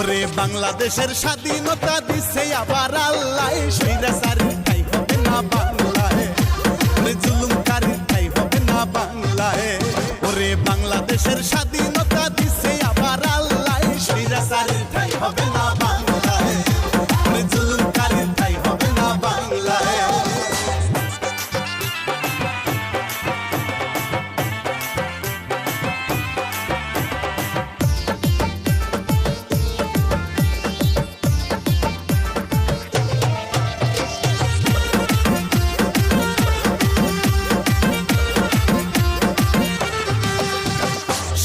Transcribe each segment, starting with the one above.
ওরে বাংলাদেশের স্বাধীনতা দিছে আবার আল্লাহ, স্বৈরাচারীর ঠাই হবে না বাংলায়, ওরে জুলুমকারীর ঠাই হবে না বাংলায়। ওরে বাংলাদেশের স্বাধীনতা দিছে আবার আল্লাহ, স্বৈরাচারীর ঠাই হবে না বাংলায়, ওরে জুলুমকারীর ঠাই হবে না বাংলায়।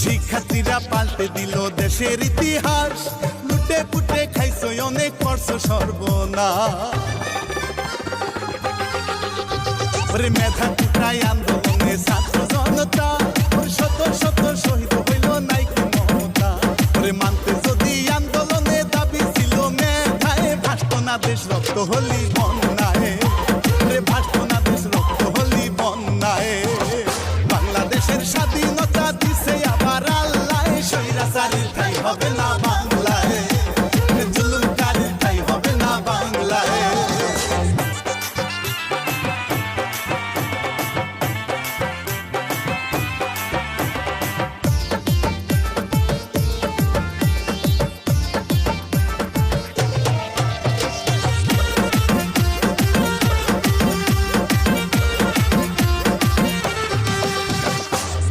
শিক্ষার্থীরা পাল্টে দিল দেশের ইতিহাস, লুটে পুটে খাইছো অনেক করছো সর্বনাশ। ওরে মেধা টুকরাই আন্দোলনে ছাত্র জনতা, শত শত শহীদ হইল নাইকি মমতা। ওরে মানতে যদি আন্দোলনে দাবি ছিল মেধায়, ভাসত না দেশ রক্ত হলি বন্যায়, ওরে ভাসত না দেশ রক্ত হলি বন্যায়। বাংলাদেশের স্বাধীনতা দিছে আবার আল্লাহ, স্বৈরাচারীর ঠাই হবে না বাংলায়, জুলুমকারীর ঠাই হবে না বাংলায়।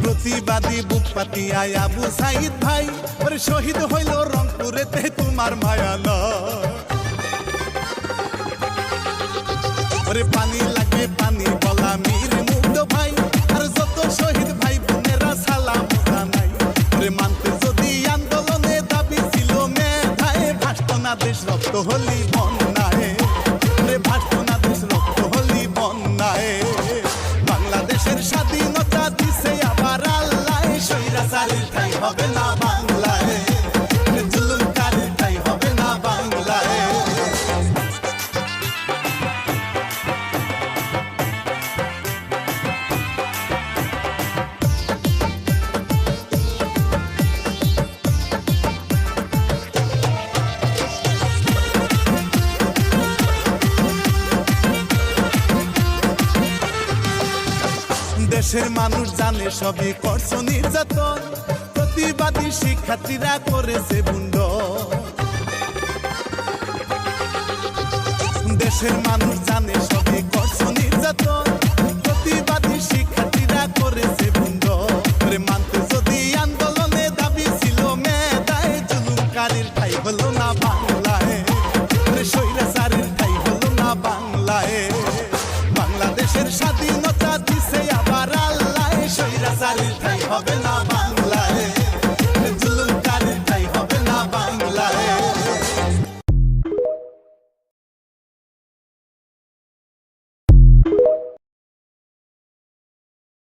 প্রতিবাদী বুক পাতিয়ায় আবু সাইদ ভাই, ওরে শহীদ হইল রংপুরেতে তোমার মায়া নয়। ওরে পানি লাগে পানি বলা মীর মুগ্ধ ভাই, আর যত শহীদ ভাই বোনেরা সালাম জানাই। ওরে মানতে যদি আন্দোলনে দাবি ছিল মেধায়, ভাসত না দেশ রক্ত হলি বন্যায়, ওরে ভাসত না দেশ রক্ত হলি বন্যায়। বাংলাদেশের স্বাধীনতা দিছে আবার আল্লাহ, স্বৈরাচারীর ঠাই হবে না বাংলায়, জুলুমকারীর ঠাই হবে না বাংলায়। দেশের মানুষ জানে সবই করছো নির্যাতন, প্রতিবাদী শিক্ষার্থীরা করেছে বুন্ড। দেশের মানুষ জানে সবই করছো নির্যাতন, প্রতিবাদী শিক্ষার্থীরা করেছে বুন্ড। মানতে যদি আন্দোলনে দাবি ছিল মেধায়, জুলুমকারীর ঠাই হলো না বাংলায়, স্বৈরাচারীর ঠাই হলো না বাংলায়। বাংলাদেশের স্বাধীনতা